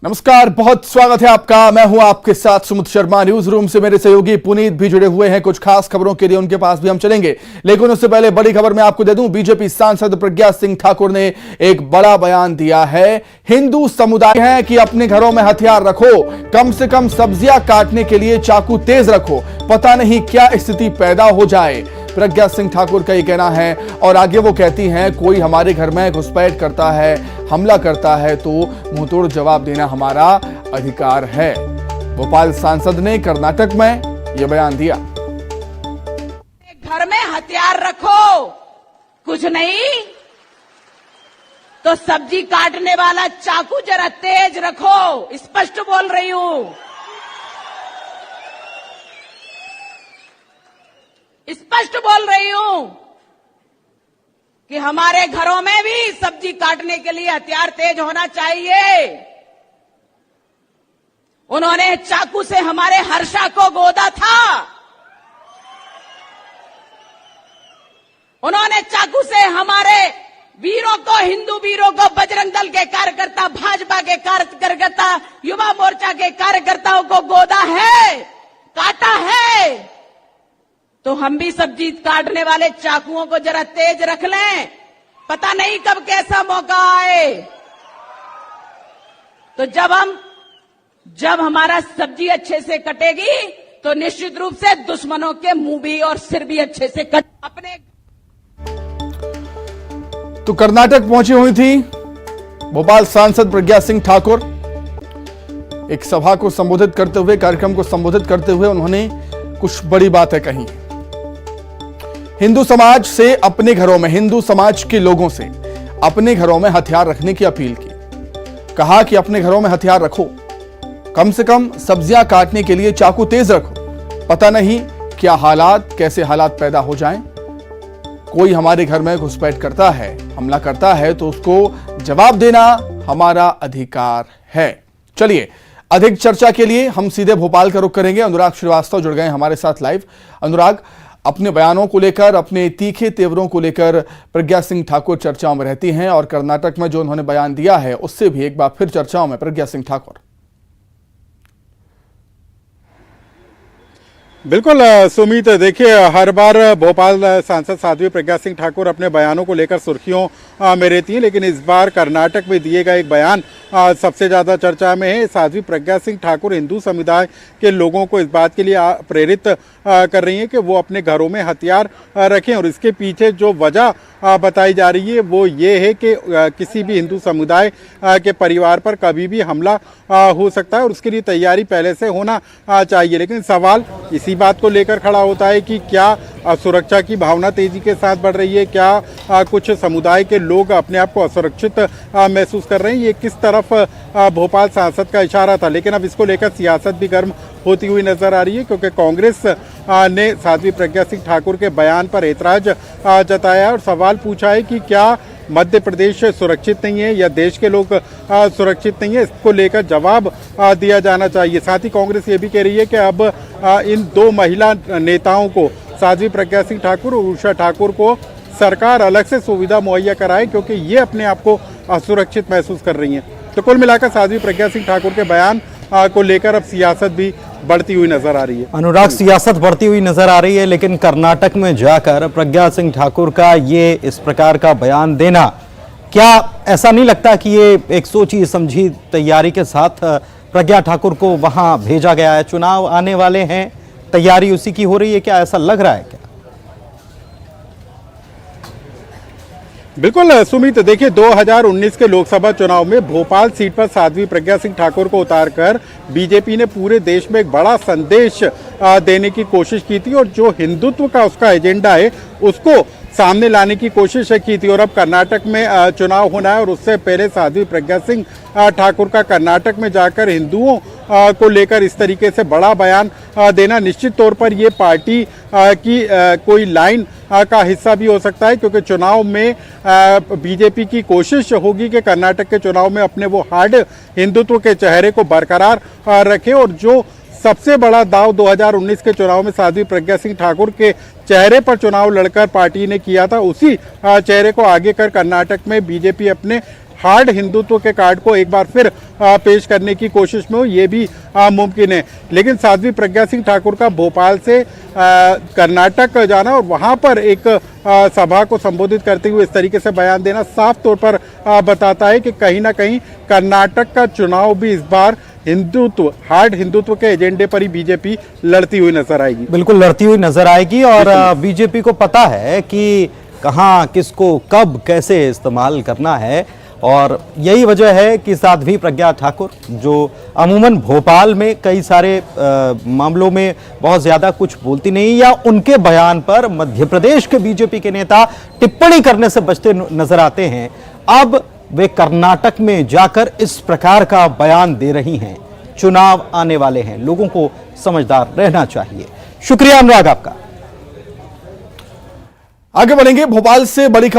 नमस्कार, बहुत स्वागत है आपका। मैं हूं आपके साथ सुमित शर्मा। न्यूज रूम से मेरे सहयोगी पुनीत भी जुड़े हुए हैं। कुछ खास खबरों के लिए उनके पास भी हम चलेंगे, लेकिन उससे पहले बड़ी खबर मैं आपको दे दूं। बीजेपी सांसद प्रज्ञा सिंह ठाकुर ने एक बड़ा बयान दिया है। हिंदू समुदाय है कि अपने घरों में हथियार रखो, कम से कम सब्जियां काटने के लिए चाकू तेज रखो, पता नहीं क्या स्थिति पैदा हो जाए। प्रज्ञा सिंह ठाकुर का ये कहना है। और आगे वो कहती हैं, कोई हमारे घर में घुसपैठ करता है, हमला करता है तो मुंहतोड़ जवाब देना हमारा अधिकार है। भोपाल सांसद ने कर्नाटक में यह बयान दिया। घर में हथियार रखो, कुछ नहीं तो सब्जी काटने वाला चाकू जरा तेज रखो। स्पष्ट बोल रही हूं, स्पष्ट बोल रही हूं कि हमारे घरों में भी सब्जी काटने के लिए हथियार तेज होना चाहिए। उन्होंने चाकू से हमारे हर्षा को गोदा था, उन्होंने चाकू से हमारे वीरों को, हिंदू वीरों को, बजरंग दल के कार्यकर्ता, भाजपा के कार्यकर्ता, युवा मोर्चा के कार्यकर्ताओं को गोदा है, काटा है। तो हम भी सब्जी काटने वाले चाकुओं को जरा तेज रख लें, पता नहीं कब कैसा मौका आए। तो जब हमारा सब्जी अच्छे से कटेगी तो निश्चित रूप से दुश्मनों के मुंह भी और सिर भी अच्छे से कट अपने। तो कर्नाटक पहुंची हुई थी भोपाल सांसद प्रज्ञा सिंह ठाकुर। एक सभा को संबोधित करते हुए, कार्यक्रम को संबोधित करते हुए उन्होंने कुछ बड़ी बातें कही। हिंदू समाज से अपने घरों में, हिंदू समाज के लोगों से अपने घरों में हथियार रखने की अपील की। कहा कि अपने घरों में हथियार रखो, कम से कम सब्जियां काटने के लिए चाकू तेज रखो, पता नहीं क्या हालात, कैसे हालात पैदा हो जाएं। कोई हमारे घर में घुसपैठ करता है, हमला करता है तो उसको जवाब देना हमारा अधिकार है। चलिए, अधिक चर्चा के लिए हम सीधे भोपाल का रुख करेंगे। अनुराग श्रीवास्तव जुड़ गए हमारे साथ लाइव। अनुराग, अपने बयानों को लेकर, अपने तीखे तेवरों को लेकर प्रज्ञा सिंह ठाकुर चर्चाओं में रहती हैं, और कर्नाटक में जो उन्होंने बयान दिया है उससे भी एक बार फिर चर्चाओं में प्रज्ञा सिंह ठाकुर। बिल्कुल सुमित, देखिए हर बार भोपाल सांसद साध्वी प्रज्ञा सिंह ठाकुर अपने बयानों को लेकर सुर्खियों में रहती हैं, लेकिन इस बार कर्नाटक में दिए गए एक बयान सबसे ज़्यादा चर्चा में है। साध्वी प्रज्ञा सिंह ठाकुर हिंदू समुदाय के लोगों को इस बात के लिए प्रेरित कर रही हैं कि वो अपने घरों में हथियार रखें, और इसके पीछे जो वजह बताई जा रही है वो ये है कि किसी भी हिंदू समुदाय के परिवार पर कभी भी हमला हो सकता है और उसके लिए तैयारी पहले से होना चाहिए। लेकिन सवाल इसी बात को लेकर खड़ा होता है कि क्या सुरक्षा की भावना तेजी के साथ बढ़ रही है, क्या कुछ समुदाय के लोग अपने आप को असुरक्षित महसूस कर रहे हैं। ये किस तरफ भोपाल सांसद का इशारा था, लेकिन अब इसको लेकर सियासत भी गर्म होती हुई नजर आ रही है, क्योंकि कांग्रेस ने साध्वी प्रज्ञा सिंह ठाकुर के बयान पर ऐतराज जताया और सवाल पूछा है कि क्या मध्य प्रदेश सुरक्षित नहीं है या देश के लोग सुरक्षित नहीं है। इसको लेकर जवाब दिया जाना चाहिए। साथ ही कांग्रेस ये भी कह रही है कि अब इन दो महिला नेताओं को, साध्वी प्रज्ञा सिंह ठाकुर और उषा ठाकुर को, सरकार अलग से सुविधा मुहैया कराए, क्योंकि ये अपने आप को असुरक्षित महसूस कर रही हैं। तो कुल मिलाकर साध्वी प्रज्ञा सिंह ठाकुर के बयान को लेकर अब सियासत भी बढ़ती हुई नजर आ रही है। अनुराग, सियासत बढ़ती हुई नजर आ रही है, लेकिन कर्नाटक में जाकर प्रज्ञा सिंह ठाकुर का ये इस प्रकार का बयान देना, क्या ऐसा नहीं लगता कि ये एक सोची समझी तैयारी के साथ प्रज्ञा ठाकुर को वहां भेजा गया है? चुनाव आने वाले हैं, तैयारी उसी की हो रही है, क्या ऐसा लग रहा है क्या? बिल्कुल सुमित, देखिए 2019 के लोकसभा चुनाव में भोपाल सीट पर साध्वी प्रज्ञा सिंह ठाकुर को उतारकर बीजेपी ने पूरे देश में एक बड़ा संदेश देने की कोशिश की थी, और जो हिंदुत्व का उसका एजेंडा है उसको सामने लाने की कोशिश की थी। और अब कर्नाटक में चुनाव होना है, और उससे पहले साध्वी प्रज्ञा सिंह ठाकुर का कर्नाटक में जाकर हिंदुओं को लेकर इस तरीके से बड़ा बयान देना निश्चित तौर पर ये पार्टी की कोई लाइन का हिस्सा भी हो सकता है, क्योंकि चुनाव में बीजेपी की कोशिश होगी कि कर्नाटक के चुनाव में अपने वो हार्ड हिंदुत्व के चेहरे को बरकरार रखे, और जो सबसे बड़ा दाव 2019 के चुनाव में साध्वी प्रज्ञा सिंह ठाकुर के चेहरे पर चुनाव लड़कर पार्टी ने किया था, उसी चेहरे को आगे कर कर्नाटक में बीजेपी अपने हार्ड हिंदुत्व के कार्ड को एक बार फिर पेश करने की कोशिश में हो, ये भी मुमकिन है। लेकिन साध्वी प्रज्ञा सिंह ठाकुर का भोपाल से कर्नाटक जाना और वहाँ पर एक सभा को संबोधित करते हुए इस तरीके से बयान देना साफ तौर पर बताता है कि कहीं ना कहीं कर्नाटक का चुनाव भी इस बार हिंदुत्व, हार्ड हिंदुत्व के एजेंडे पर ही बीजेपी लड़ती हुई नजर आएगी। बिल्कुल लड़ती हुई नजर आएगी और बीजेपी को पता है कि कहां, किसको, कब, कैसे इस्तेमाल करना है और यही वजह है कि साध्वी प्रज्ञा ठाकुर जो अमूमन भोपाल में कई सारे मामलों में बहुत ज्यादा कुछ बोलती नहीं या उनके बयान पर मध्य प्रदेश के बीजेपी के नेता टिप्पणी करने से बचते नजर आते हैं, अब वे कर्नाटक में जाकर इस प्रकार का बयान दे रही हैं। चुनाव आने वाले हैं, लोगों को समझदार रहना चाहिए। शुक्रिया अनुराग आपका। आगे बढ़ेंगे। भोपाल से बड़ी खबर